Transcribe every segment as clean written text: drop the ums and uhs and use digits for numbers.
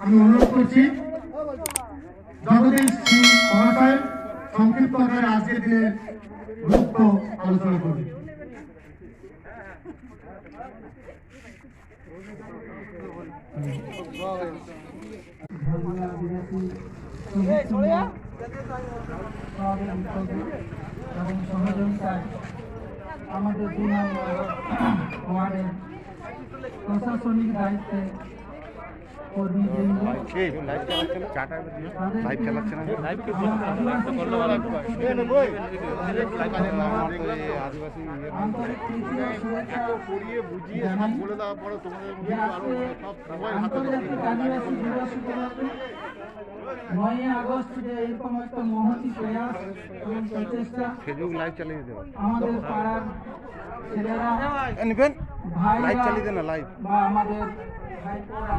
আমি অনুরোধ করছি জগদীশ সিং মহাশয় সংক্ষিপ্ত আকারে আজকের দিনের গুরুত্ব আলোচনা করবেন। এবং সহযোগিতায় আমাদের 2 নম্বর ওয়ার্ডের প্রশাসনিক দায়িত্বে কর্মীবৃন্দ আন্তরিক প্রীতি ও শুভেচ্ছা আন্তর্জাতিক আদিবাসী দিবস উপলক্ষে 9 আগস্ট যে এরকম একটা মহতি প্রয়াস এবং প্রচেষ্টা আমাদের পাড়ার ছেলেরা বা আমাদের ভাইপোরা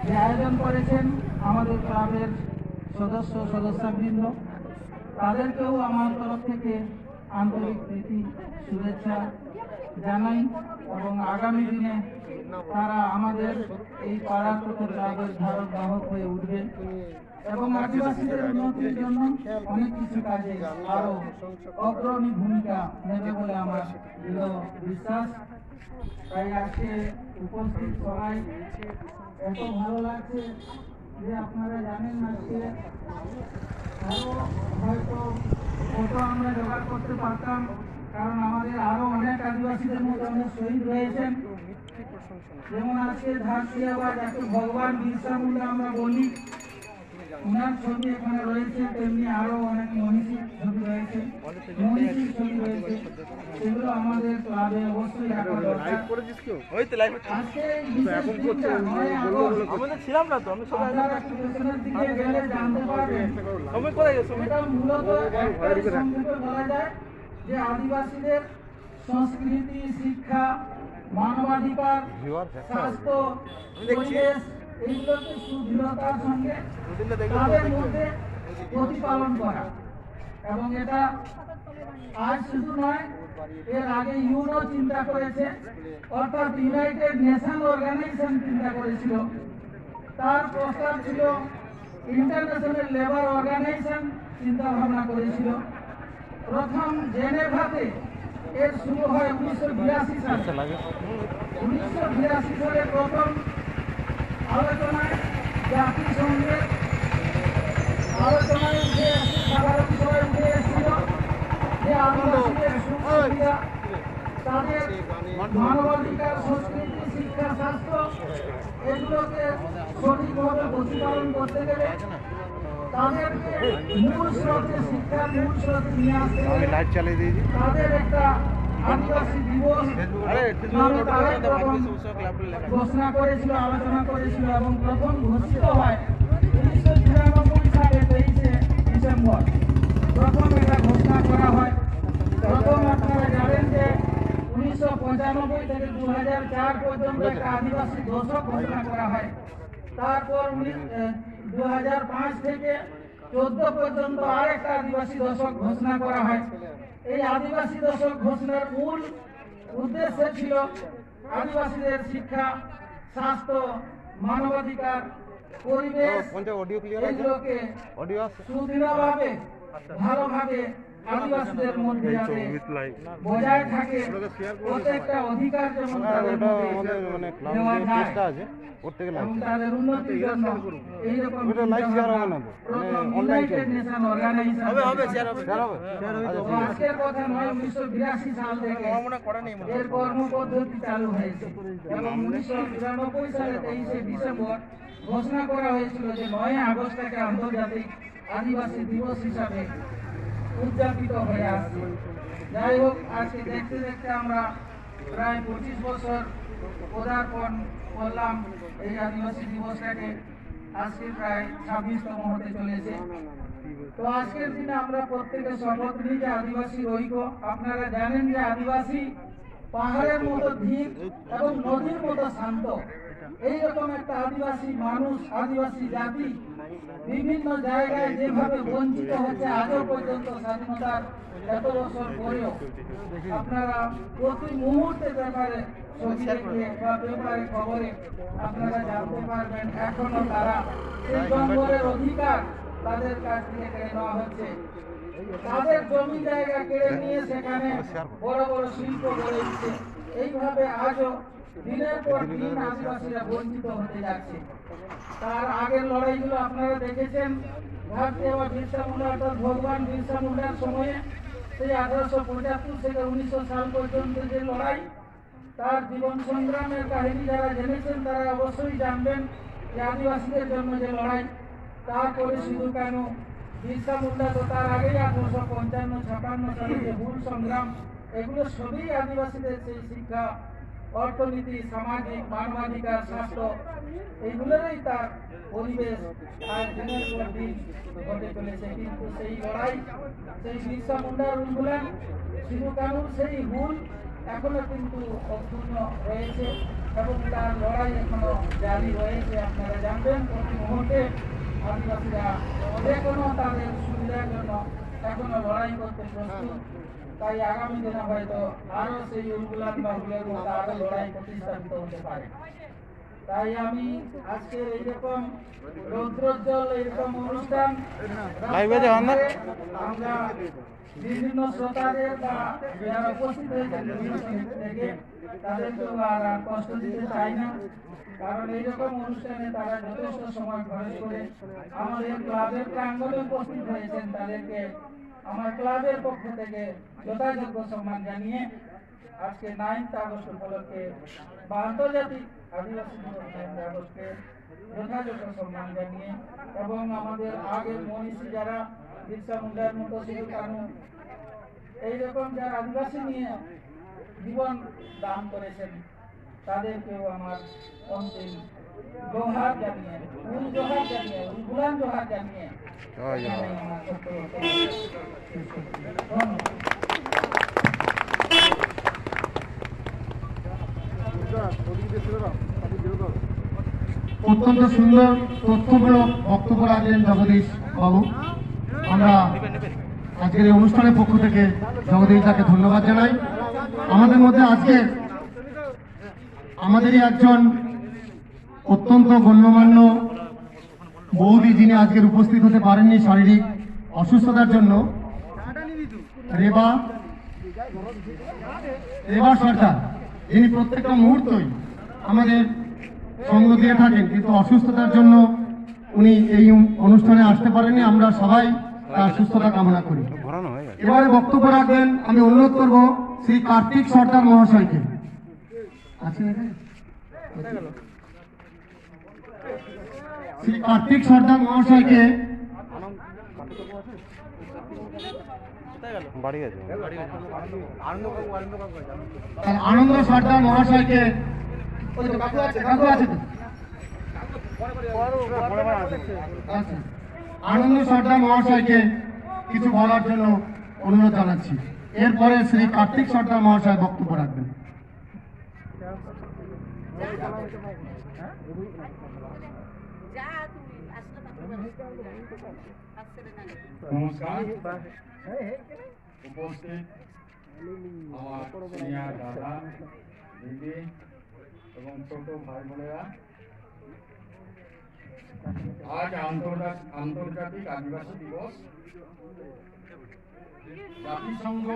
যে আয়োজন করেছেন আমাদের ক্লাবের সদস্যবৃন্দ, তাদেরকেও আমার তরফ থেকে আন্তরিক প্রীতি শুভেচ্ছা জানাই এবং আগামী দিনে তারা আমাদের এই পাড়ার তথা ক্লাবের ধারক বাহক হয়ে উঠবে এবং আদিবাসীদের উন্নতির জন্য অনেক কিছু কাজে আরো অগ্রণী ভূমিকা নেবে বলে আমার দৃঢ় বিশ্বাস। তাই আজকে উপস্থিত সবাই এত ভালো লাগছে যে আপনারা জানেন আজকে আরো হয়তো ফটো আমরা জোগাড় করতে পারতাম, কারণ আমাদের আরো অনেক আদিবাসীদের মধ্যে অনেক শহীদ রয়েছেন। যেমন আজকে ঝাড়সিয়া বা যাকে ভগবান বিরসা মুন্ডা আমরা বলি, ওনার ছবি এখানে রয়েছে, তেমনি আরো অনেক মনীষীর ছবি রয়েছে, মনীষীর ছবি রয়েছে, সেগুলো আমাদের ক্লাবে অবশ্যই রাখা দরকার। আজকে ছিলাম না তো, আমি সবাই পেছনের দিকে গেলে জানতে পারবেন এটা মূলত বলা যায় যে আদিবাসীদের সংস্কৃতি, শিক্ষা, মানবাধিকার, স্বাস্থ্য, পরিবেশ এইগুলোকে সুদৃঢ়তার সঙ্গে তাদের মধ্যে প্রতিপালন করা। এবং এটা আজ শুধু নয়, এর আগে ইউনো চিন্তা করেছে, অর্থাৎ ইউনাইটেড নেশন অর্গানাইজেশন চিন্তা করেছিল। তার প্রস্তাব ছিল ইন্টারন্যাশনাল লেবার অর্গানাইজেশন চিন্তা ভাবনা করেছিল। প্রথম জেনেভাতে এর শুরু হয় 1982 সালে। 1982 সালে প্রথম আলোচনায় জাতিসংঘের আলোচনায় যে সাধারণ বিষয় উঠে এসেছিল যে আদিবাসীদের সুবিধা, তাদের মানবাধিকার, সংস্কৃতি, শিক্ষা, স্বাস্থ্য এগুলোকে সঠিকভাবে প্রতিপালন করতে গেলে তাদেরকে মূল স্রোতে, শিক্ষার মূল স্রোতে নিয়ে আসতে গেলে তাদের একটা আদিবাসী দিবস ঘোষণা করেছিল, আলোচনা করেছিল এবং প্রথম ঘোষিত হয় 1993 সালে 23শে ডিসেম্বর প্রথম এটা ঘোষণা করা হয়। প্রথম আপনারা জানেন যে 1995 থেকে 2004 পর্যন্ত একটা আদিবাসী দশক ঘোষণা করা হয়। তারপর 2005 থেকে 14 পর্যন্ত আর একটা আদিবাসী দশক ঘোষণা করা হয়। এই আদিবাসী দশক ঘোষণার মূল উদ্দেশ্য ছিল আদিবাসীদের শিক্ষা, স্বাস্থ্য, মানবাধিকার, পরিবেশ এগুলোকে সুদৃঢ়ভাবে ভালোভাবে আদিবাসীদের মধ্যে যাতে বজায় থাকে, প্রত্যেকটা অধিকার যেমন তাদের মধ্যে দেওয়া যায় এবং তাদের উন্নতির জন্য এইরকম ইউনাইটেড নেশন অর্গানাইজেশন আজকের কথা নয়, 1982 সাল থেকে এর কর্মপদ্ধতি চালু হয়েছে এবং 1993 সালে 23শে ডিসেম্বর ঘোষণা করা হয়েছিল যে 9 আগস্টকে আন্তর্জাতিক আদিবাসী দিবস হিসাবে উদযাপিত হয়ে আসছে। যাই হোক, আজকে দেখতে দেখতে আমরা প্রায় 25 বছর পদার্পণ করলাম এই আদিবাসী দিবসটাকে। আজকে প্রায় 26তম হতে চলেছে। তো আজকের দিনে আমরা প্রত্যেকে শপথ নিই যে আদিবাসীর ঐক্য। আপনারা জানেন যে আদিবাসী পাহাড়ের মতো ধীর এবং নদীর মতো শান্ত। এইরকম একটা আদিবাসী মানুষ, আদিবাসী জাতি বিভিন্ন জায়গায় যেভাবে বঞ্চিত হচ্ছে আজও পর্যন্ত স্বাধীনতার এত বছর পরেও, আপনারা প্রতি মুহূর্তে ব্যাপারে ছবি দেখে বা পেপারে খবরে আপনারা জানতে পারবেন এখনো তারা সেই জঙ্গলের অধিকার তাদের কাছ থেকে কেড়ে নেওয়া হচ্ছে। তাদের জমি জায়গা কেড়ে নিয়ে সেখানে বড় বড় শিল্প গড়ে উঠছে। এইভাবে আজও দিনের পর দিন আদিবাসীরা বঞ্চিত হতে যাচ্ছে। তার আগের লড়াইগুলো আপনারা দেখেছেন, ভারতীয় বিরসা মুন্ডা অর্থাৎ ভগবান বিরসা মুন্ডার সময়ে সেই 1875 থেকে 1900 সাল পর্যন্ত যে লড়াই, তার জীবন সংগ্রামের কাহিনী যারা জেনেছেন তারা অবশ্যই জানবেন যে আদিবাসীদের জন্য যে লড়াই। তারপরে শুধু কেন বিরসা মুন্ডা তো তার আগেই 1855-56 সালে যে হুল সংগ্রাম, এগুলো সবই আদিবাসীদের সেই শিক্ষা, অর্থনীতি, সামাজিক, মানবাধিকার, স্বাস্থ্য, এইগুলোরই তার পরিবেশ আর দিনের পর দিন ঘটে চলেছে। কিন্তু সেই লড়াই, সেই বিরসা মুন্ডার উন্মূলন, সিধু কানুর সেই হুল এখনো কিন্তু অক্ষুণ্ণ রয়েছে এবং তার লড়াই এখনো জারি রয়েছে। আপনারা জানবেন প্রতি মুহূর্তে আদিবাসীরা যে কোনো তাদের সুবিধার জন্য এখনো লড়াই করতে প্রস্তুত। তাই আগামী দিনে হয়তো আরো সেই উন্মূলন বা হুলের মতো আরো লড়াই প্রতিষ্ঠিত হতে পারে। তাই আমি আজকের এইরকম রৌদ্রোজ্জ্বল এইরকম অনুষ্ঠান আমরা বিভিন্ন শ্রোতাদের বা যারা উপস্থিত হয়েছেন বিভিন্ন থেকে তাদেরকেও আর কষ্ট দিতে চাই না, কারণ এইরকম অনুষ্ঠানে তারা যথেষ্ট সময় খরচ করে আমাদের ক্লাবের প্রাঙ্গণে উপস্থিত হয়েছেন। তাদেরকে আমার ক্লাবের পক্ষ থেকে যথাযোগ্য সম্মান জানিয়ে আজকে 9th আগস্ট উপলক্ষে বা আন্তর্জাতিক আদিবাসী দিবস 9th আগস্টে যথাযোগ্য সম্মান জানিয়ে এবং আমাদের আগের মনীষী যারা বিরসা মুন্ডার মতো, সিধু কানু, এইরকম যারা আদিবাসী নিয়ে জীবন দান করেছেন তাদেরকেও আমার অন্তিম জোহার জানিয়ে, জোহার জানিয়ে, উলগুলান জোহার জানিয়ে আমার অত্যন্ত সুন্দর তথ্যমূলক বক্তব্য রাখলেন জগদীশ বাবু। আমরা আজকের এই অনুষ্ঠানের পক্ষ থেকে জগদীশ দাকে ধন্যবাদ জানাই। আমাদের মধ্যে আজকে আমাদেরই একজন অত্যন্ত গণ্যমান্য বৌদি, যিনি আজকের উপস্থিত হতে পারেননি শারীরিক অসুস্থতার জন্য, রেবা সরকার, যিনি প্রত্যেকটা মুহূর্তই আমাদের সঙ্গ দিয়ে থাকেন, কিন্তু অসুস্থতার জন্য উনি এই অনুষ্ঠানে আসতে পারেননি। আমরা সবাই তার সুস্থতা কামনা করি। এবারে বক্তব্য রাখবেন, আমি অনুরোধ করব শ্রী কার্তিক সর্দার মহাশয়কে। শ্রী কার্তিক সর্দার মহাশয়কে আনন্দ সর্দার মহাশয়কে আনন্দ সর্দার মহাশয়কে কিছু বলার জন্য অনুরোধ জানাচ্ছি। এরপরে শ্রী কার্তিক সর্দার মহাশয় বক্তব্য রাখবেন। নমস্কার, উপস্থিত আমার সিনিয়র দাদা, দিদি এবং ছোট ভাই বোনেরা, আজ আন্তর্জাতিক আদিবাসী দিবস। জাতিসংঘ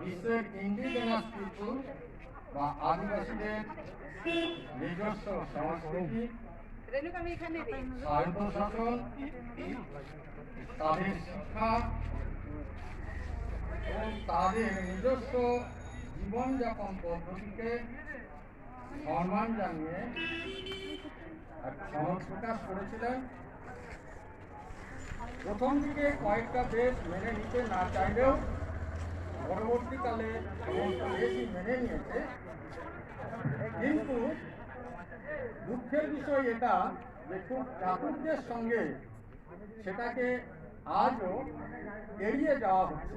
বিশ্বের ইন্ডিজিনাস পিপল বা আদিবাসীদের নিজস্ব সংস্কৃতি, স্বায়ত্তশাসন, তাদের শিক্ষা এবং তাদের নিজস্ব জীবনযাপন পদ্ধতিকে সম্মান জানিয়ে এক সনদ প্রকাশ করেছিলেন। প্রথম দিকে কয়েকটা দেশ মেনে নিতে না চাইলেও পরবর্তীকালে সমস্ত দেশই মেনে নিয়েছে। কিন্তু দুঃখের বিষয় এটা যে খুব চাতুর্যের সঙ্গে সেটাকে আজও এড়িয়ে যাওয়া হচ্ছে।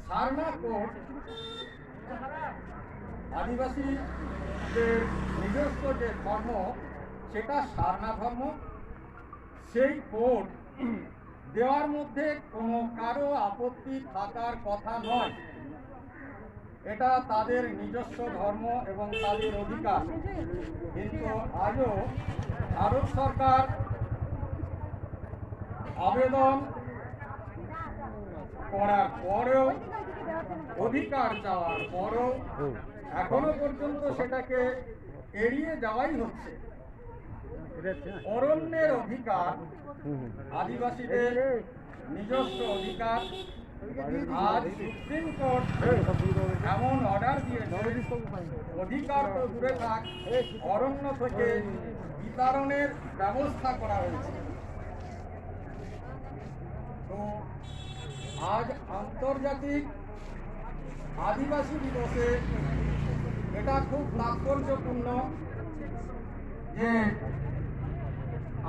সারনা কোড আদিবাসীদের নিজস্ব যে ধর্ম সেটা সারনা ধর্ম। সেই কোড দেওয়ার মধ্যে কোনো কারো আপত্তি থাকার কথা নয়। এটা তাদের নিজস্ব ধর্ম এবং তাদের অধিকার। কিন্তু আজও ভারত সরকার আবেদন করার পরেও, অধিকার চাওয়ার পরেও এখনো পর্যন্ত সেটাকে এড়িয়ে যাওয়াই হচ্ছে। অরণ্যের অধিকার আদিবাসীদের নিজস্ব অধিকার। আজ সুপ্রিম কোর্ট এমন অর্ডার দিয়েছে, অধিকার তো দূরে থাক, অরণ্য থেকে বিতরণের ব্যবস্থা করা হয়েছে। তো আজ আন্তর্জাতিক আদিবাসী দিবসে এটা খুব তাৎপর্যপূর্ণ যে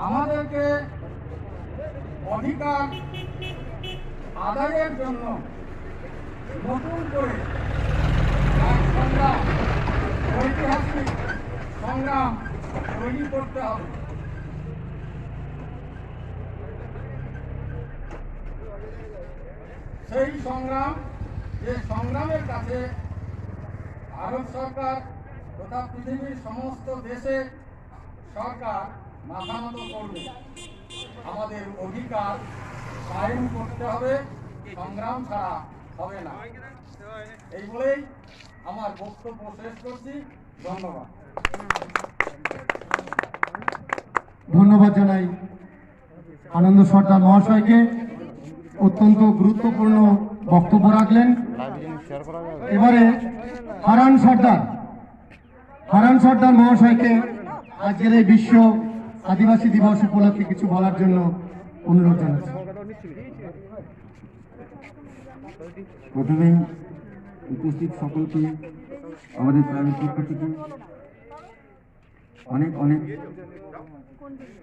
আমাদেরকে অধিকার আদায়ের জন্য নতুন করে এক সংগ্রাম, ঐতিহাসিক সংগ্রাম তৈরি করতে হবে। সেই সংগ্রাম, যে সংগ্রামের কাছে ভারত সরকার তথা পৃথিবীর সমস্ত দেশে সরকার মাথা নত করবে। আমাদের অধিকার কায়েম করতে হবে, সংগ্রাম ছাড়া হবে না। এই বলেই আমার বক্তব্য শেষ করছি। ধন্যবাদ। ধন্যবাদ জানাই আনন্দ সর্দার মহাশয়কে, অত্যন্ত গুরুত্বপূর্ণ বক্তব্য রাখলেন। এবারে হারান সর্দার মহাশয়কে আজকের এই বিশ্ব আদিবাসী দিবস উপলক্ষে কিছু বলার জন্য অনুরোধ জানাচ্ছি। প্রথমেই উপস্থিত সকলকে আমাদের ক্লাবের পক্ষ থেকে অনেক অনেক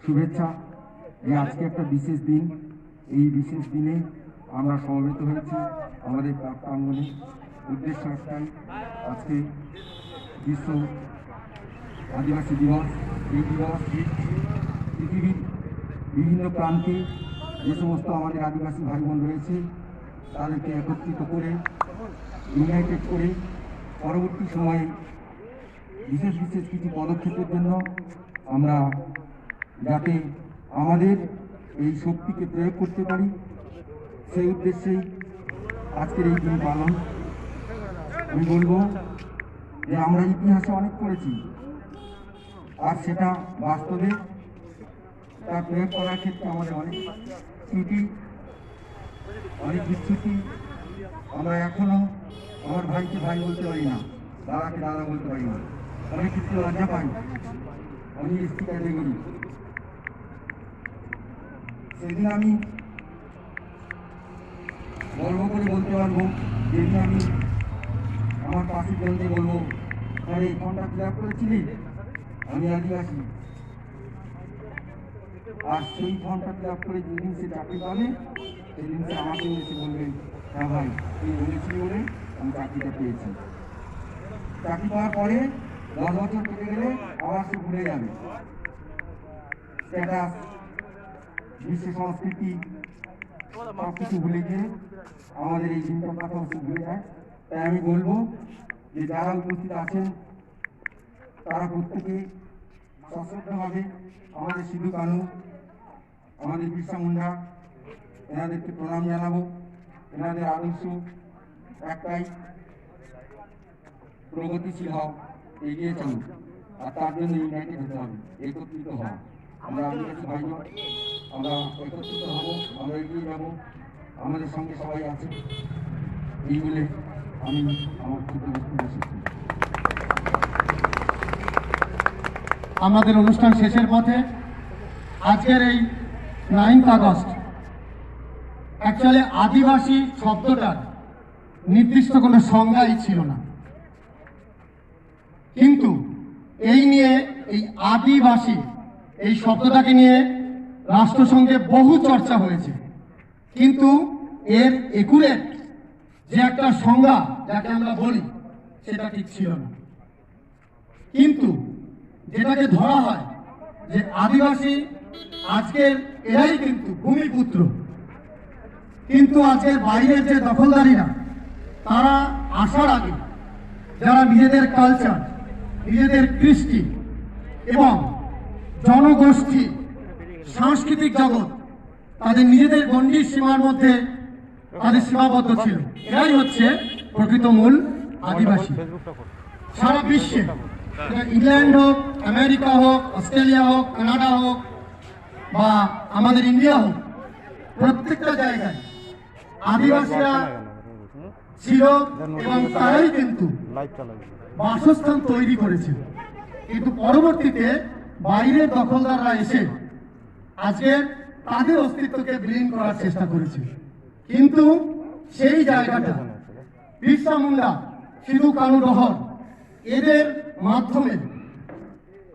শুভেচ্ছা। যে আজকে একটা বিশেষ দিন, এই বিশেষ দিনে আমরা সমবেত হয়েছি আমাদের ক্লাব প্রাঙ্গণে। উদ্দেশ্য একটাই, আজকে বিশ্ব আদিবাসী দিবস। এই দিবস পৃথিবীর বিভিন্ন প্রান্তে যে সমস্ত আমাদের আদিবাসী ভাই বোন রয়েছে তাদেরকে একত্রিত করে, ইউনাইটেড করে পরবর্তী সময়ে বিশেষ বিশেষ কিছু পদক্ষেপের জন্য আমরা যাতে আমাদের এই শক্তিকে প্রয়োগ করতে পারি, সেই উদ্দেশ্যেই আজকের এই দিন পালন। আমি বলবো যে আমরা ইতিহাসে অনেক করেছি, আর সেটা বাস্তবে তার প্রয়োগ করার ক্ষেত্রে আমাদের অনেক ত্রুটি, অনেক বিচ্যুতি। আমরা এখনো আমার ভাইকে ভাই বলতে পারি না, দাদাকে দাদা বলতে পারি না, অনেক ক্ষেত্রে লজ্জা পাই। আমি এসটি ক্যাটাগরি। সেদিন আমি গর্ব করে বলতে পারবো, যেদিন আমি আমার পাশের জনকে বলবো, আরে এই ফর্মটা ফিল আপ করেছিলি, আমি আদিবাসী। আর সেই ফর্মটা ফিল আপ করে যেদিন সে চাকরি পাবে, সেদিন সে আমাকে এসে বলবে, হ্যাঁ ভাই তুই বলেছিলি বলে আমি চাকরিটা পেয়েছি। চাকরি পাওয়ার পরে 10 বছর কেটে গেলে আবার সে ভুলে যাবে। স্ট্যাটাস, বিশ্ব সংস্কৃতি সব কিছু ভুলে গিয়ে আমাদের এই দিনটার কথা সে ভুলে যায়। তাই আমি বলবো যে যারা উপস্থিত আছেন তারা প্রত্যেকে সশ্রদ্ধভাবে আমাদের সিধু কানু, আমাদের বিরসা মুন্ডা, এনাদেরকে প্রণাম জানাবো। এনাদের আদর্শ একটাই, প্রগতিশীল হও, এগিয়ে চলো, আর তার জন্য ইউনাইটেড হতে হবে, একত্রিত হওয়া। আমরা আদিবাসী ভাইজন, আমরা একত্রিত হব, আমরা এগিয়ে যাব, আমাদের সঙ্গে সবাই আছে। এই বলে আমি আমার ক্ষুদ্র বক্তব্য শেষ করি। আমাদের অনুষ্ঠান শেষের পথে। আজকের এই 9th আগস্ট, অ্যাকচুয়ালি আদিবাসী শব্দটার নির্দিষ্ট কোনো সংজ্ঞাই ছিল না, কিন্তু এই নিয়ে, এই আদিবাসী এই শব্দটাকে নিয়ে রাষ্ট্রসংঘে বহু চর্চা হয়েছে, কিন্তু এর একুরেট যে একটা সংজ্ঞা যাকে আমরা বলি সেটা ঠিক ছিল না। কিন্তু যেটাকে ধরা হয় যে আদিবাসী আজকের এরাই কিন্তু ভূমিপুত্র, কিন্তু আজকের বাইরের যে দখলদারিরা তারা আসার আগে যারা নিজেদের কালচার, নিজেদের কৃষ্টি এবং জনগোষ্ঠী, সাংস্কৃতিক জগৎ তাদের নিজেদের গণ্ডির সীমার মধ্যে তাদের সীমাবদ্ধ ছিল, এরাই হচ্ছে প্রকৃত মূল আদিবাসী। সারা বিশ্বে ইংল্যান্ড হোক, আমেরিকা হোক, অস্ট্রেলিয়া হোক, কানাডা হোক বা আমাদের ইন্ডিয়া হোক, প্রত্যেকটা জায়গায় আদিবাসীরা ছিল এবং তারাই কিন্তু বাসস্থান তৈরি করেছিল। কিন্তু পরবর্তীতে বাইরের দখলদাররা এসে আজকে তাদের অস্তিত্বকে বিলীন করার চেষ্টা করেছে, কিন্তু সেই জায়গাটা বিরসা মুন্ডা, সিধু কানু রহর এদের মাধ্যমে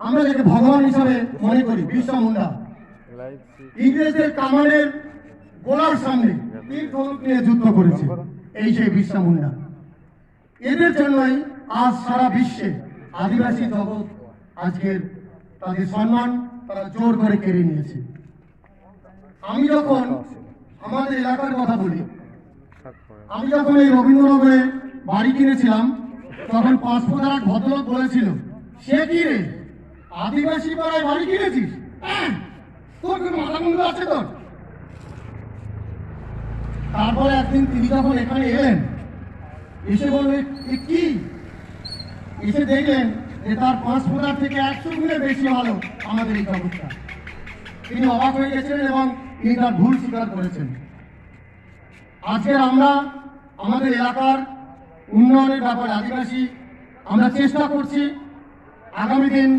আমরা যাকে ভগবান হিসাবে মনে করি, বিরসা মুন্ডা ইংরেজদের কামানের গোলার সামনে তীর ধনুক নিয়ে যুদ্ধ করেছে, এই সেই বিরসা মুন্ডা। এদের জন্যই আজ সারা বিশ্বে আদিবাসী জগৎ আজকের তাদের সম্মান তারা জোর করে কেড়ে নিয়েছে। আমি যখন আমাদের এলাকার কথা বলি, আমি যখন এই রবীন্দ্রনগরে বাড়ি কিনেছিলাম তখন পাঁচফোঁটার এক ভদ্রলোক বলেছিল, সে কি রে আদিবাসী পাড়ায় বাড়ি কিনেছিস, তোর কোনো মাথা মুন্ডু আছে তোর? তারপরে একদিন তিনি যখন এখানে এলেন, এসে বললেন কি, এসে দেখলেন যে তার 5 ফুটার থেকে 100 গুণের বেশি ভালো আমাদের এই জগৎটা। তিনি অবাক হয়ে গেছিলেন এবং তিনি তার ভুল স্বীকার করেছেন। আজকের আমরা আমাদের এলাকার উন্নয়নের ব্যাপারে আদিবাসী আমরা চেষ্টা করছি, আগামী দিন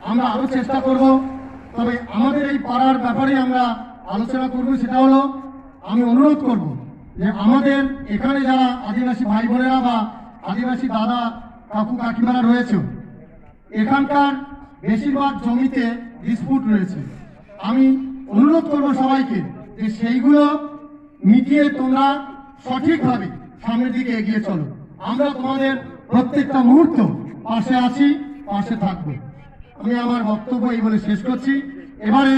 আমরা আরো চেষ্টা করব। তবে আমাদের এই পাড়ার ব্যাপারে আমরা আলোচনা করব, সেটা হলো আমি অনুরোধ করব যে আমাদের এখানে যারা আদিবাসী ভাই বোনেরা বা আদিবাসী দাদা কাকু কাকিমারা রয়েছে, এখানকার বেশিরভাগ জমিতে ডিসপুট রয়েছে। আমি অনুরোধ করব সবাইকে যে সেইগুলো মিটিয়ে তোমরা সঠিকভাবে সামনের দিকে এগিয়ে চলো। আমরা তোমাদের প্রত্যেকটা মুহূর্ত পাশে আছি, পাশে থাকবো। আমি আমার বক্তব্য এই বলে শেষ করছি। এবারে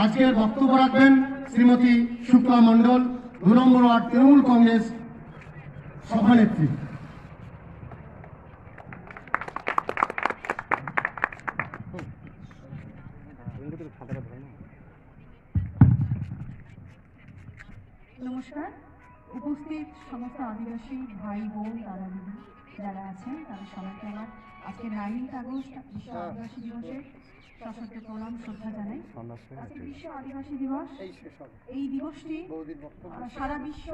আজকের বক্তব্য রাখবেন শ্রীমতী শুক্লা মণ্ডল, 2 নম্বর ওয়ার্ড তৃণমূল কংগ্রেস সভানেত্রী। নমস্কার। উপস্থিত সমস্ত আদিবাসী ভাই বোন দাদা দিদি যারা আছেন তাদের সবাইকে আমার আজকে 9 আগস্ট বিশ্ব আদিবাসী দিবসে সশস্ত্র প্রণাম শ্রদ্ধা জানাই। আজকে বিশ্ব আদিবাসী দিবস। এই দিবসটি সারা বিশ্ব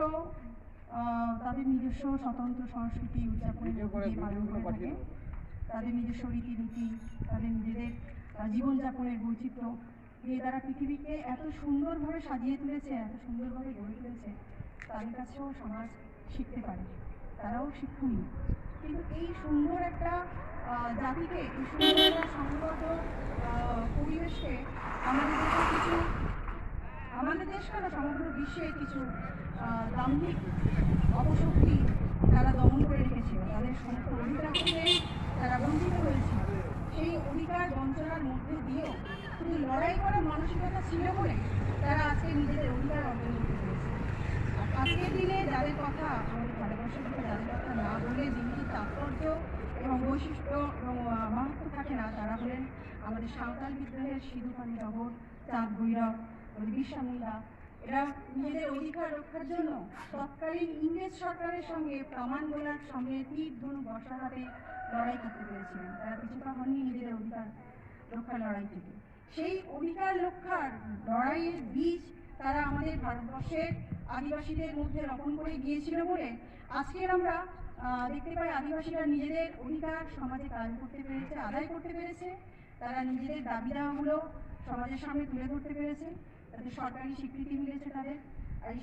তাদের নিজস্ব স্বতন্ত্র সংস্কৃতি উদযাপনের মধ্যে দিয়ে পালন করে থাকে। তাদের নিজস্ব রীতিনীতি, তাদের নিজেদের জীবনযাপনের বৈচিত্র্য দিয়ে তারা পৃথিবীকে এত সুন্দরভাবে সাজিয়ে তুলেছে, এত সুন্দরভাবে গড়ে তুলেছে, তাদের কাছেও সমাজ শিখতে পারে, তারাও শিক্ষণীয়। কিন্তু এই সুন্দর একটা জাতিকে, এই সুন্দর একটা সংগত পরিবেশকে আমাদের দেশ কেন সমগ্র বিশ্বে কিছু দাম্ভিক অপশক্তি তারা দমন করে রেখেছিল। তাদের সমস্ত অধিকার থেকে তারা বঞ্চিত হয়েছিল। সেই অধিকার বঞ্চনার মধ্যে দিয়েও শুধু লড়াই করার মানসিকতা ছিল বলে তারা আজকে নিজেদের অধিকার অর্জন করতে পেরেছে। আজকের দিনে যাদের কথা আমাদের ভারতবর্ষের দিকে যাদের কথা না বলে দিনটির তাৎপর্য এবং বৈশিষ্ট্য এবং মাহাত্ম্য থাকে না, তারা হলেন আমাদের সাঁওতাল বিদ্রোহের সিধু কানু রহর, চাঁদ ভৈরব, বিরসা মুন্ডা। এরা নিজেদের অধিকার রক্ষার জন্য তৎকালীন ইংরেজ সরকারের সঙ্গে কামান গোলার সঙ্গে তীর ধনুক বর্ষা হাতে লড়াই করতে পেরেছিলেন। তারা পিছুপা হননি নিজেদের অধিকার রক্ষার লড়াই থেকে। সেই অধিকার রক্ষার লড়াইয়ের বীজ তারা আমাদের ভারতবর্ষের আদিবাসীদের মধ্যে রোপণ করে গিয়েছিল বলে আজকের আমরা দেখতে পাই আদিবাসীরা নিজেদের অধিকার সমাজে কায়েম করতে পেরেছে, আদায় করতে পেরেছে। তারা নিজেদের দাবি দাওয়াগুলো সমাজের সামনে তুলে ধরতে পেরেছে, তাদের সরকারি স্বীকৃতি মিলেছে। তাদের এই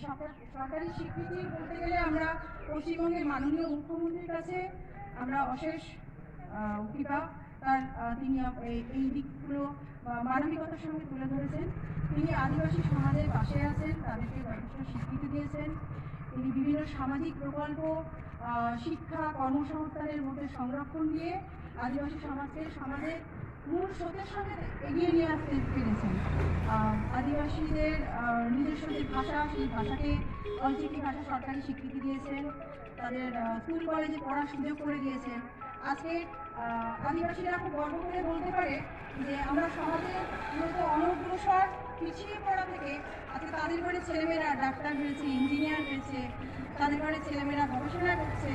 সরকারি স্বীকৃতি বলতে গেলে আমরা পশ্চিমবঙ্গের মাননীয় মুখ্যমন্ত্রীর কাছে আমরা অশেষ কৃপা তিনি এই দিকগুলো মানবিকতার সঙ্গে তুলে ধরেছেন। তিনি আদিবাসী সমাজের পাশে আছেন, তাদেরকে যথেষ্ট স্বীকৃতি দিয়েছেন। তিনি বিভিন্ন সামাজিক প্রকল্প, শিক্ষা, কর্মসংস্থানের মধ্যে সংরক্ষণ দিয়ে আদিবাসী সমাজকে সমাজের মূল স্রোতের সঙ্গে এগিয়ে নিয়ে আসতে পেরেছেন। আদিবাসীদের নিজস্ব যে ভাষা, সেই ভাষাকে অলচিকি ভাষা সরকারি স্বীকৃতি দিয়েছেন। তাদের স্কুল কলেজে পড়ার সুযোগ করে দিয়েছেন। আজকে আদিবাসীরা খুব গর্ব করে বলতে পারে যে আমরা সমাজে মূলত অনগ্রসর পিছিয়ে পড়া থেকে আজকে তাদের ঘরে ছেলেমেয়েরা ডাক্তার হয়েছে, ইঞ্জিনিয়ার হয়েছে, তাদের ঘরে ছেলেমেয়েরা গবেষণা করছে,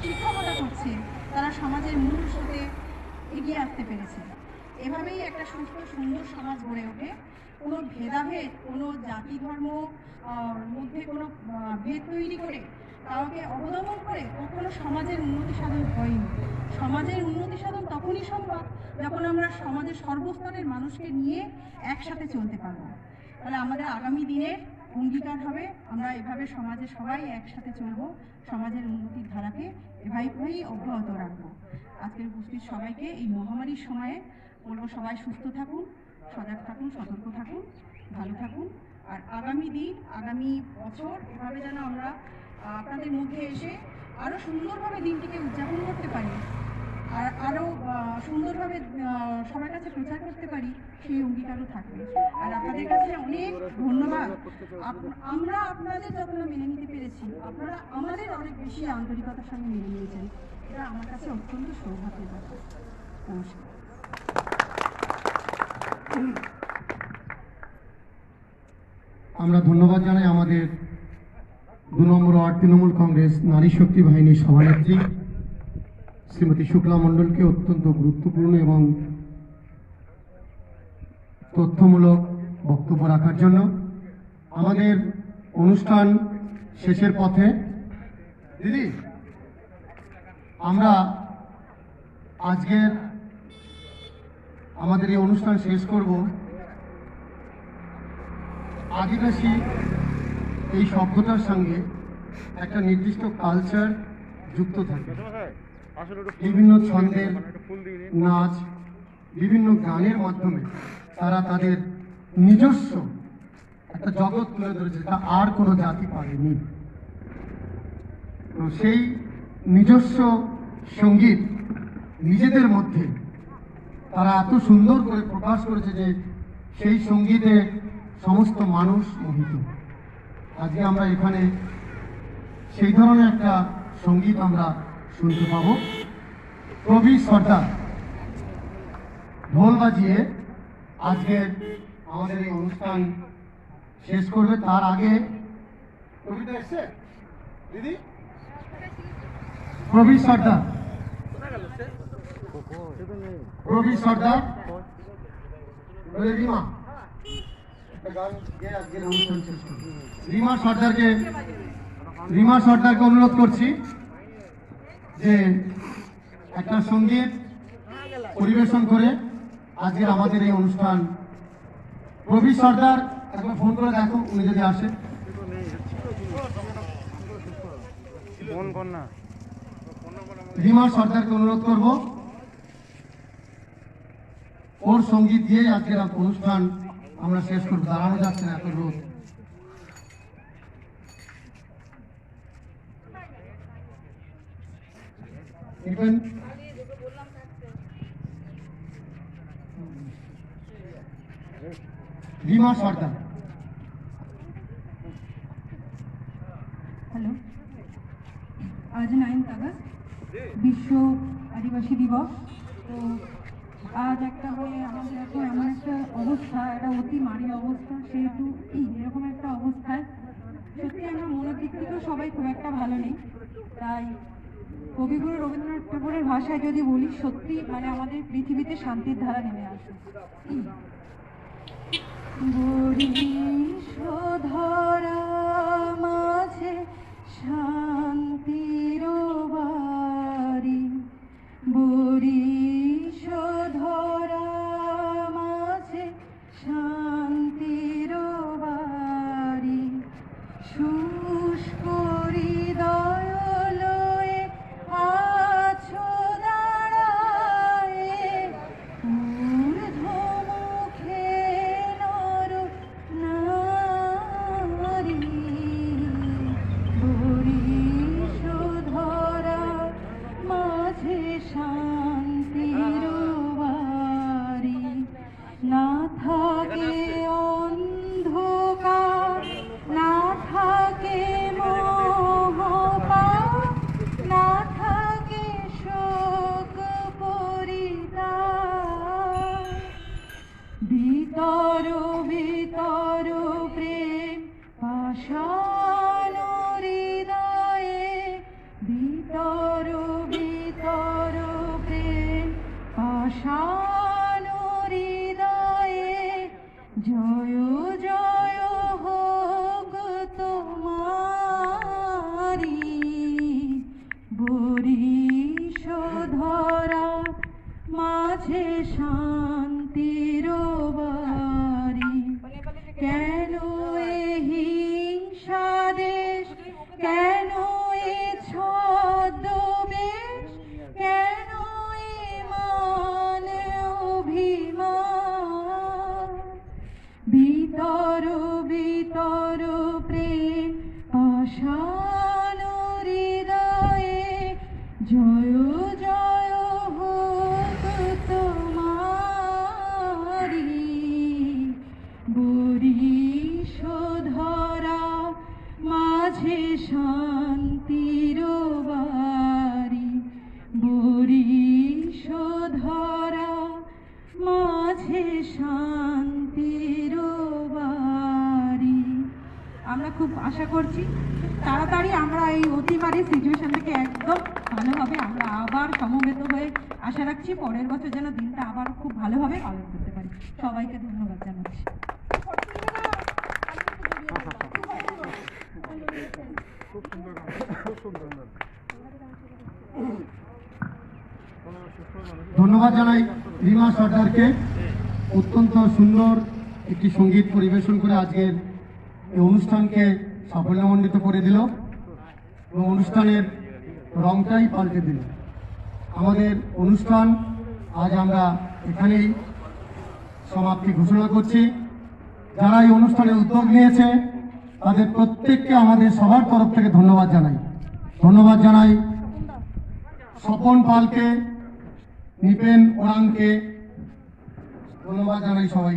শিক্ষকতা করছে, তারা সমাজের মূল স্রোতে এগিয়ে আসতে পেরেছে। এভাবেই একটা সুস্থ সুন্দর সমাজ গড়ে ওঠে। কোনো ভেদাভেদ, কোনো জাতি ধর্ম মধ্যে কোনো ভেদ তৈরি করে কাউকে অবদমন করে কখনো সমাজের উন্নতি সাধন হয়নি। সমাজের উন্নতি সাধন তখনই সম্ভব যখন আমরা সমাজের সর্বস্তরের মানুষকে নিয়ে একসাথে চলতে পারব। তাহলে আমাদের আগামী দিনের অঙ্গীকার হবে আমরা এভাবে সমাজে সবাই একসাথে চলব, সমাজের উন্নতির ধারাকে এভাবেই অব্যাহত রাখবো। আজকের উপস্থিত সবাইকে এই মহামারীর সময়ে বলবো, সবাই সুস্থ থাকুন, সজাগ থাকুন, সতর্ক থাকুন, ভালো থাকুন। আর আগামী দিন, আগামী বছর এভাবে যেন আমরা আপনাদের মধ্যে এসে আরও সুন্দরভাবে দিনটিকে উদযাপন করতে পারি, আর আরও সুন্দরভাবে সবার কাছে প্রচার করতে পারি, সেই অঙ্গীকারও থাকবে। আর আপনাদের কাছে অনেক ধন্যবাদ। আমরা আপনাদের যতটা মেনে নিতে পেরেছি, আপনারা আমাদের অনেক বেশি আন্তরিকতার সঙ্গে মেনে নিয়েছেন। এটা আমার কাছে অত্যন্ত সৌভাগ্যের ব্যাপার। নমস্কার। আমরা ধন্যবাদ জানাই আমাদের 2 নম্বর ওয়ার্ড তৃণমূল কংগ্রেস নারী শক্তি বাহিনীর সভানেত্রী শ্রীমতী শুক্লা মণ্ডলকে অত্যন্ত গুরুত্বপূর্ণ এবং তথ্যমূলক বক্তব্য রাখার জন্য। আমাদের অনুষ্ঠান শেষের পথে। দিদি, আমরা আজকের আমাদের এই অনুষ্ঠান শেষ করব। আদিবাসী এই শব্দটার সঙ্গে একটা নির্দিষ্ট কালচার যুক্ত থাকে। বিভিন্ন ছন্দের নাচ, বিভিন্ন গানের মাধ্যমে তারা তাদের নিজস্ব একটা জগৎ তুলে ধরেছে, তা আর কোনো জাতি পারেনি। তো সেই নিজস্ব সঙ্গীত নিজেদের মধ্যে তারা এত সুন্দর করে প্রকাশ করেছে যে সেই সঙ্গীতে সমস্ত মানুষ মোহিত। আজকে আমরা এখানে সেই ধরনের একটা সঙ্গীত আমরা শুনতে পাবো। প্রবীর সর্দার ঢোল বাজিয়ে আজকে আমাদের এই অনুষ্ঠান শেষ করবে। তার আগে কবিতা এসছে দিদি, প্রবীর সর্দার, প্রবীর সর্দার, রিমা একটা গান গেয়ে আজকের অনুষ্ঠান শেষ করবে। রিমা সর্দারকে অনুরোধ করছি যে একটা সঙ্গীত পরিবেশন করে আজকের আমাদের এই অনুষ্ঠান। প্রবীর সর্দার, একবার ফোন করে দেখো উনি যদি আসে। রিমা সর্দারকে অনুরোধ করব, ওর সঙ্গীত দিয়ে আজকের অনুষ্ঠান আমরা শেষ করবো। দাঁড়ানো যাচ্ছে না, এত রোদ। রিমা সর্দার। হ্যালো, আজ 9 আগস্ট বিশ্ব আদিবাসী দিবস। তো আজ একটা আমাদের এখন এমন একটা অবস্থা, একটা অতি মারি অবস্থা, সেহেতু এরকম একটা অবস্থায় সত্যি আমরা মনের দিক থেকেও সবাই খুব একটা ভালো নেই। তাই কবিগুরু রবীন্দ্রনাথ ঠাকুরের ভাষায় যদি বলি, সত্যি আমাদের পৃথিবীতে শান্তির ধারা নেমে আসে। ধরা মাঝে শান্তির বাড়ি, বরিশ ধরা মাঝে শান্তির বাড়ি, শুষ্ক হৃদয় লয়ে আছো দাঁড়ায়ে, মাঝে শান্তির বাড়ি বরিশ ধরা মাঝে শান্তির বাড়ি। আমরা খুব আশা করছি তাড়াতাড়ি আমরা এই অতিমারি সিচুয়েশন থেকে একদম ভালোভাবে আমরা আবার সমবেত হয়ে আশা রাখছি পরের বছর যেন দিনটা আবার খুব ভালোভাবে পালন করতে পারি। সবাইকে ধন্যবাদ জানাচ্ছি। ধন্যবাদ জানাই রিমা সর্দারকে, অত্যন্ত সুন্দর একটি সঙ্গীত পরিবেশন করে আজকের এই অনুষ্ঠানকে সাফল্যমণ্ডিত করে দিল এবং অনুষ্ঠানের রংটাই পাল্টে দিল। আমাদের অনুষ্ঠান আজ আমরা এখানেই সমাপ্তি ঘোষণা করছি। যারা এই অনুষ্ঠানে উদ্যোগ নিয়েছে তাদের প্রত্যেককে আমাদের সবার তরফ থেকে ধন্যবাদ জানাই। ধন্যবাদ জানাই স্বপন পালকে, নিপেন ওরাংকে, ধন্যবাদ জানাই সবাই।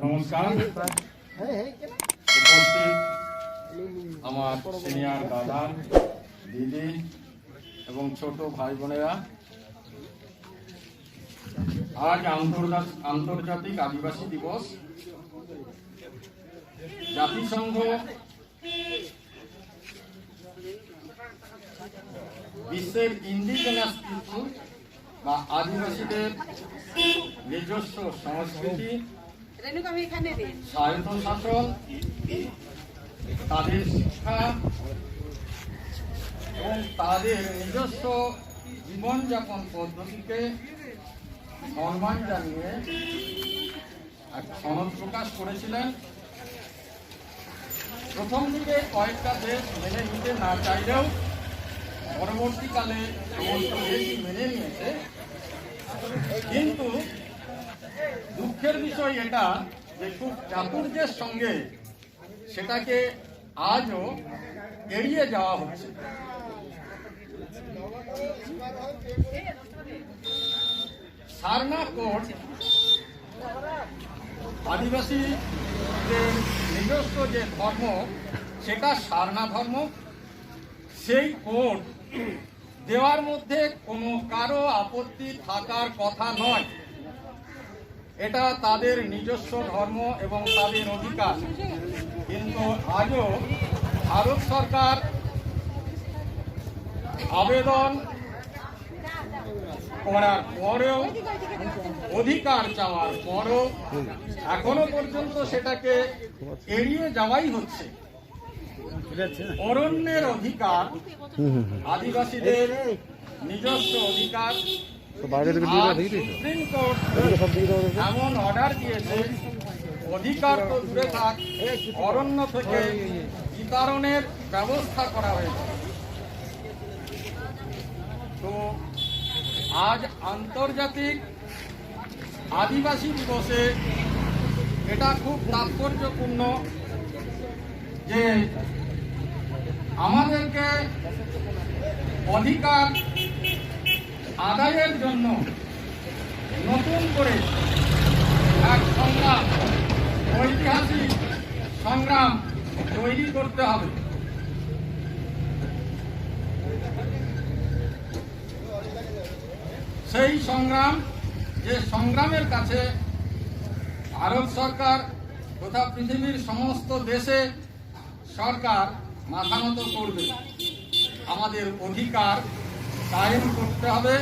নমস্কার। আমার সিনিয়র দাদা, দিদি এবং ছোট ভাই বোনেরা, আজ আন্তর্জাতিক আদিবাসী দিবস। জাতিসংঘ বিশ্বের ইন্ডিজেনাস পিপল বা আদিবাসীদের নিজস্ব সংস্কৃতি, স্বায়ত্তশাসন, তাদের শিক্ষা এবং তাদের নিজস্ব জীবনযাপন পদ্ধতিকে সম্মান জানিয়ে এক সনদ প্রকাশ করেছিলেন। প্রথম দিকে কয়েকটা দেশ মেনে নিতে না চাইলেও পরবর্তীকালে সমস্ত দেশই মেনে নিয়েছে। কিন্তু দুঃখের বিষয় এটা যে খুব চাতুর্যের সঙ্গে সেটাকে আজও এড়িয়ে যাওয়া হচ্ছে। সারনা কোড আদিবাসীদের নিজস্ব যে ধর্ম সেটা সারনা ধর্ম। সেই কোড দেওয়ার মধ্যে কোনো কারো আপত্তি থাকার কথা নয়। এটা তাদের নিজস্ব ধর্ম এবং তাদের অধিকার। কিন্তু আজও ভারত সরকার আবেদন করার পরেও, অধিকার চাওয়ার পরও এখনো পর্যন্ত সেটাকে এড়িয়ে যাওয়াই হচ্ছে। অরণ্যের অধিকার, আদিবাসীদের নিজস্ব অধিকার, সুপ্রিম কোর্ট এমন অর্ডার দিয়েছে, অধিকার তো দূরে থাক, অরণ্য থেকে বিতরণের ব্যবস্থা করা হয়েছে। তো আজ আন্তর্জাতিক আদিবাসী দিবসে এটা খুব তাৎপর্যপূর্ণ যে আমাদেরকে অধিকার আদায়ের জন্য নতুন করে এক সংগ্রাম, ঐতিহাসিক সংগ্রাম তৈরি করতে হবে। সেই সংগ্রাম, যে সংগ্রামের কাছে ভারত সরকার তথা পৃথিবীর সমস্ত দেশে সরকার মাথা নত করবে। আমাদের অধিকার কায়েম করতে হবে,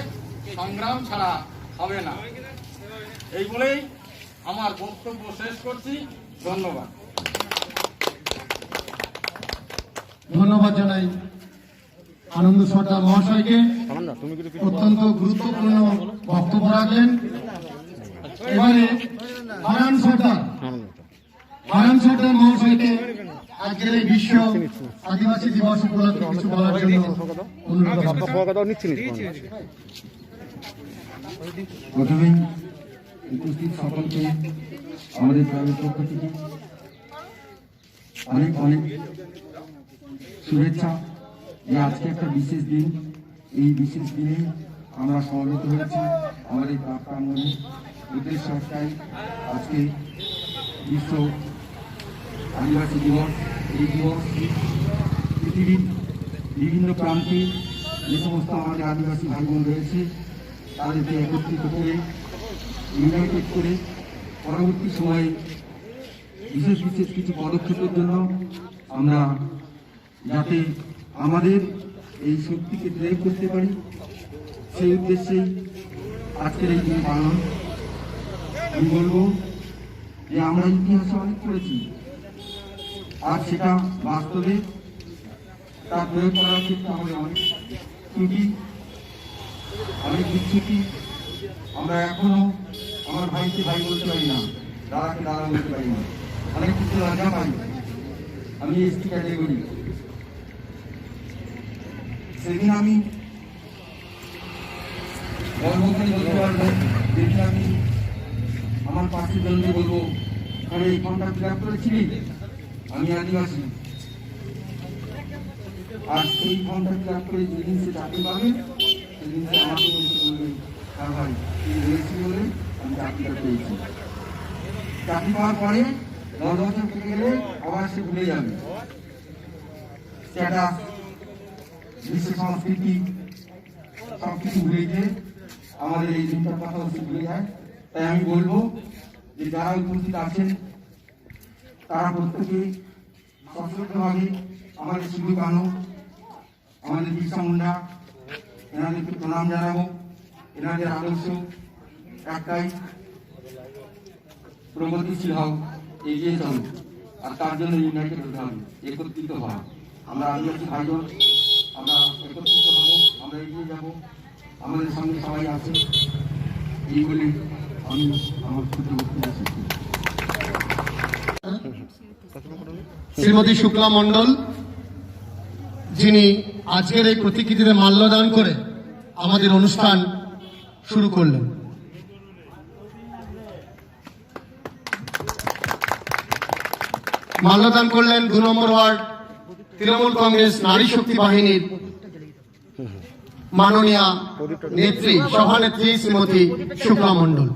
সংগ্রাম ছাড়া হবে না। এই বলেই আমার বক্তব্য শেষ করছি। ধন্যবাদ। ধন্যবাদ জানাই আনন্দ সর্দার মহাশয়কে, অত্যন্ত গুরুত্বপূর্ণ বক্তব্য রাখলেন। এবারে হারান সর্দার মহাশয়কে আজকের এই বিশ্ব আদিবাসী দিবস উপলক্ষে কিছু বলার জন্য অনুরোধ প্রথমেই উপস্থিত সকলকে আমাদের গ্রামের পক্ষ থেকে অনেক অনেক শুভেচ্ছা। যে আজকে একটা বিশেষ দিন, এই বিশেষ দিনে আমরা সমবেত হয়েছি আমাদের ক্লাব প্রাঙ্গণে। উদ্দেশ্য একটাই, আজকে বিশ্ব আদিবাসী দিবস। এই দিবস পৃথিবীর বিভিন্ন প্রান্তে যে সমস্ত আমাদের আদিবাসী ভাই বোন রয়েছে তাদেরকে একত্রিত করে, ইউনাইটেড করে পরবর্তী সময়ে বিশেষ বিশেষ কিছু পদক্ষেপের জন্য আমরা যাতে আমাদের এই শক্তিকে প্রয়োগ করতে পারি, সেই উদ্দেশ্যেই আজকের এই দিন পালন। আমি বলবো যে আমরা ইতিহাসে অনেক করেছি, আর সেটা বাস্তবে তার প্রয়োগ করার ক্ষেত্রে আমাদের অনেক ত্রুটি, অনেক বিচ্ছুতি। আমরা এখনো আমার ভাইকে ভাই বলতে পারি না, দাদাকে দাদা বলতে পারি না, অনেক কিছু লজ্জা পাই। আমি এসটি ক্যাটেগরি। সেদিন আমি গর্বখানি বলতে পারবো, যেদিন আমি আমার পাশের জনকে বলবো, আমি এই ফর্মটা ফিল আপ করেছিলি, আমি আদিবাসী। আর সেই ফর্মটা ফিল আপ করে যেদিন সে চাকরি পাবে, সেদিন সে আমাকে বলবে, হ্যাঁ ভাই তুই বলেছি বলে আমি চাকরিটা পেয়েছি। চাকরি পাওয়ার পরে 10 বছর থেকে গেলে আবার সে ভুলে যাবে। সেটা বিশ্ব সংস্কৃতি সবকিছু ভুলে গিয়ে আমাদের এই দিনটার কথা ভুলে যায়। তাই আমি বলবো যে যারা উপস্থিত আছেন তারা প্রত্যেকে সচেতনভাবে আমাদের সিধু কানু, আমাদের বিরসা মুন্ডা, এনাদেরকে প্রণাম জানাবো। এনাদের আদর্শ একটাই, প্রগতিশীল হও, এগিয়ে চলো, আর তার জন্য ইউনাইটেড হতে হবে, একত্রিত হওয়া। আমরা আদিবাসী ভাইবোন, আমরা একত্রিত হব, আমরা এগিয়ে যাব, আমাদের সঙ্গে সবাই আছে। এই বলে আমি আমার ক্ষুদ্র বক্তব্য শেষ করছি। শ্রীমতী শুক্লা মণ্ডল, যিনি আজকের এই প্রতিকৃতিতে মাল্যদান করে আমাদের অনুষ্ঠান শুরু করলেন। মাল্যদান করলেন 2 নম্বর ওয়ার্ড তৃণমূল কংগ্রেস নারী শক্তি বাহিনীর মাননীয়া নেত্রী, সভানেত্রী শ্রীমতী শুক্লা মণ্ডল।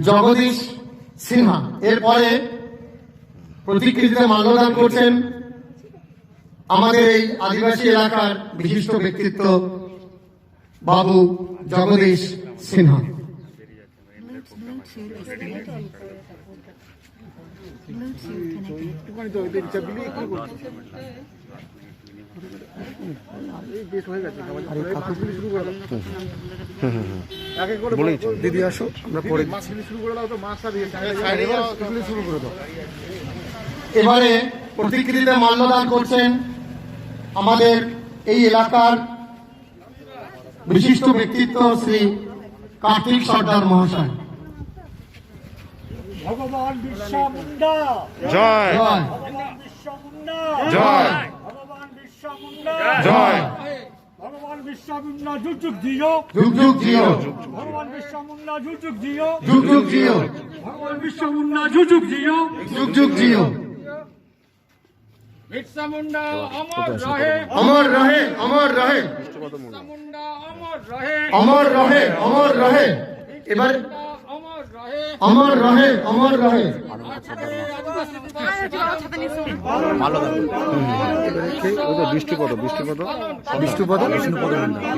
জগদীশ সিনহা এরপরে প্রতিকৃতিতে মাল্যদান করছেন আমাদের এই আদিবাসী এলাকার বিশিষ্ট ব্যক্তিত্ব বাবু জগদীশ সিনহা। দিদি আসো, আমরা পরে এবারে প্রতিকৃতিতে মাল্যদান করছেন আমাদের এই এলাকার বিশিষ্ট ব্যক্তিত্ব শ্রী কার্তিক সর্দার মহাশয়। ভগবান বিরসা মুন্ডা জয় জয় ভগবান বিরসা মুন্ডা জয় ভগবান বিরসা মুন্ডা জয় ভগবান বিরসা মুন্ডা যুগ যুগ জিও যুগ যুগ জিও ভগবান বিরসা মুন্ডা যুগ যুগ জিও যুগ যুগ জিও ভগবান বিরসা মুন্ডা যুগ যুগ জিও যুগ যুগ জিও। बिरसा मुंडा अमर रहे, অমর রহে অমর রহে बिरसा मुंडा अमर रहे, অমর রহে অমর রহে। এবার अमर रहे। অমর রহে অমর রহে। বিষ্ণুপদ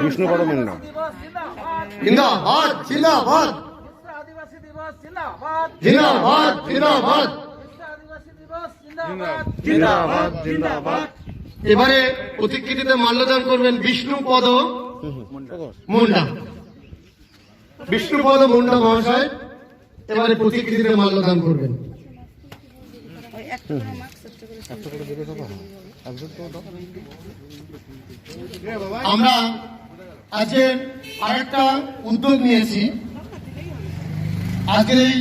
বিষ্ণুপদ মুন্ডা জিন্দাবাদ জিন্দাবাদ আদিবাসী দিবস জিন্দাবাদ, জিন্দাবাদ জিন্দাবাদ। আদিবাসী দিবস জিন্দাবাদ। জিন্দাবাদ জিন্দাবাদ। এবারে প্রতিকৃতিতে মাল্যদান করবেন বিষ্ণুপদ মুন্ডা। বিষ্ণুপদ মুন্ডা মহাশয় এবারে প্রতিকৃতিতে মাল্যদান করবেন। আমরা আজকে আরেকটা উদ্যোগ নিয়েছি। আজকের এই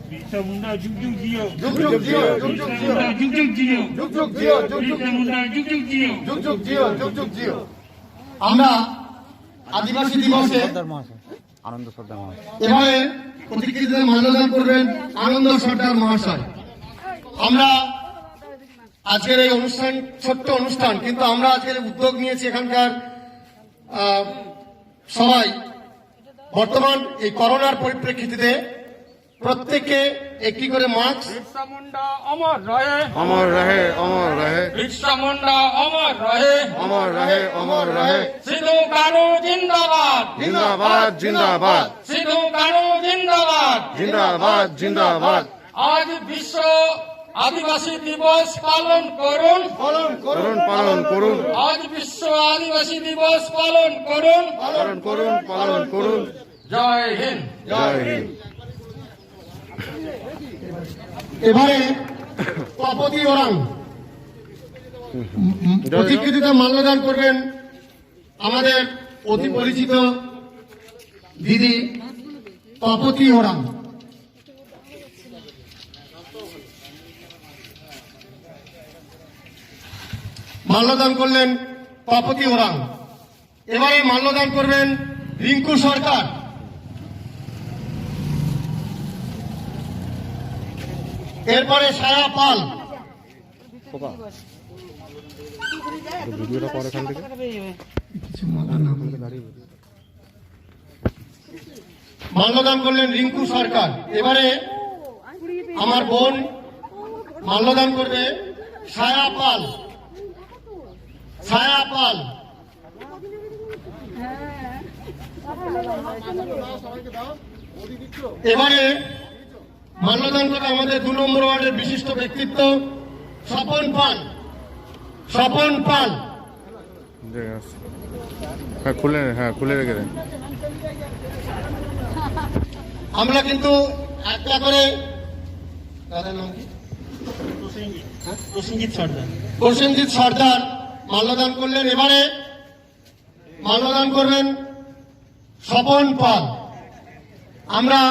বিরসা মুন্ডা যুগ যুগ জিও যুগ যুগ জিও যুগ যুগ জিও যুগ যুগ জিও যুগ যুগ জিও যুগ যুগ বিরসা মুন্ডা যুগ যুগ জিও যুগ যুগ জিও যুগ যুগ জিও। আমরা আদিবাসী দিবসে আনন্দ সর্দার মহাশয় এবারে প্রতিকৃতিতে মাল্যদান করবেন আনন্দ সর্দার মহাশয়। আমরা আজকের এই অনুষ্ঠান ছোট্ট অনুষ্ঠান, কিন্তু আমরা আজকের উদ্যোগ নিয়েছি এখানকার সবাই বর্তমান এই করোনার পরিপ্রেক্ষিতে প্রত্যেককে একটি করে মাস্ক। बिरसा मुंडा अमर रहे, अमर रहे, अमर रहे, बिरसा मुंडा अमर रहे, अमर रहे, अमर रहे। सिद्धू कानू जिंदाबाद, जिंदाबाद, जिंदाबाद, सिद्धू कानू जिंदाबाद। जिंदाबाद, जिंदाबाद। आज विश्व आदिवासी दिवस पालन करुन, করুন, পালন করুন, आज विश्व आदिवासी दिवस पालन करुन। পালন করুন, পালন করুন। जय हिंद। জয় হিন্দ। এবারে তপতি ওরাং প্রতিকৃতিতে মাল্যদান করবেন আমাদের অতি পরিচিত দিদি তপতি ওরাং। মাল্যদান করলেন তপতি ওরাং। এবারে মাল্যদান করবেন রিঙ্কু সরকার। এরপরে সায়া পাল। ভিডিওটা পরে এখান থেকে মাল্যদান করলেন রিঙ্কু সরকার। এবারে আমার বোন মাল্যদান করবে সায়া পাল। সায়া পাল। এবারে মাল্যদান করবে আমাদের 2 নম্বর ওয়ার্ডের বিশিষ্ট ব্যক্তিত্ব স্বপন পাল। স্বপন পাল। হ্যাঁ, খুলে রেখে দেন। আমরা কিন্তু একটা করে দাদার নাম কি? প্রসেনজিৎ সর্দার মাল্যদান করলেন। এবারে মাল্যদান করবেন স্বপন পাল। আমরা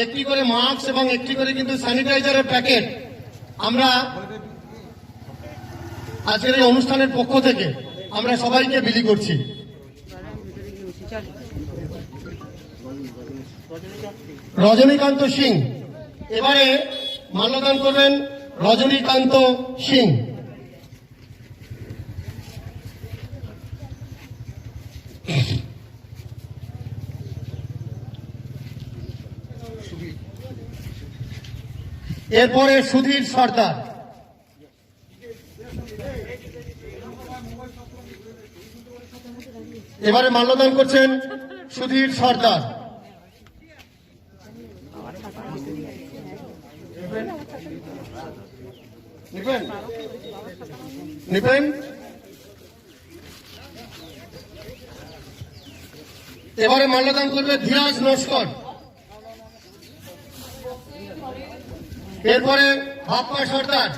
একটি করে মাস্ক এবং একটি করে কিন্তু স্যানিটাইজারের প্যাকেট আমরা আজকের এই অনুষ্ঠানের পক্ষ থেকে আমরা সবাইকে বিলি করছি। রজনীকান্ত সিং। এবারে মাল্যদান করবেন রজনীকান্ত সিং। এরপরে সুধীর সর্দার। এবারে মাল্যদান করছেন সুধীর সর্দার। নিবেন। এবারে মাল্যদান করবে ধীরাজ নস্কর। এরপরে বাপ্পা সর্দার।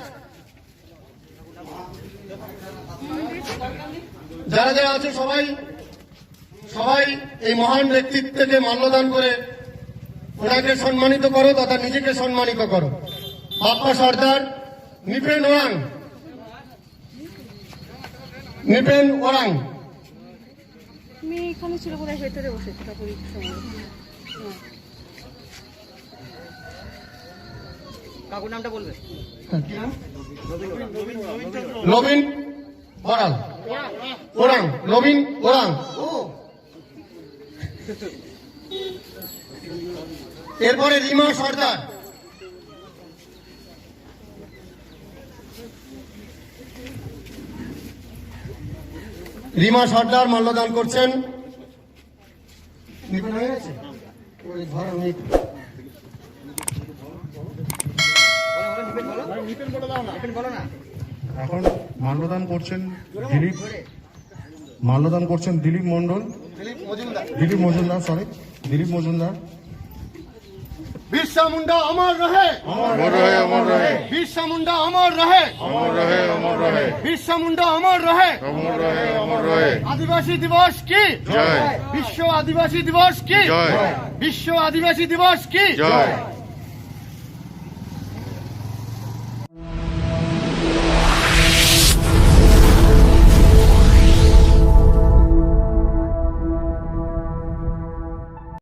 যারা যারা আছে সবাই সবাই এই মহান ব্যক্তিত্বকে মাল্যদান করে ওনাকে সম্মানিত করো তথা নিজেকে সম্মানিত করো। বাপ্পা সর্দার, নিপেন ওরাং। নিপেন ওরাং। মেয়ে এখানে ছিল বোধহয়, ভেতরে বসেছিল পরীক্ষা। কাকুর নামটা বলবে? নবীন ওরাং। ওরাং, নবীন ওরাং। এরপরে রিমা সর্দার। রিমা সর্দার মাল্যদান করছেন। নিপেন হয়ে গেছে? ওই ধরো এখন মাল্যদান করছেন দিলীপ মন্ডল, দিলীপ মজুমদার, দিলীপ মজুমদার। बिरसा मुंडा अमर रहे, अमर रहे, अमर रहे, बिरसा मुंडा अमर रहे, अमर रहे, अमर रहे, बिरसा मुंडा अमर रहे, अमर रहे, अमर रहे। आदिवासी दिवस की जय। विश्व आदिवासी दिवस की जय। विश्व आदिवासी दिवस की जय।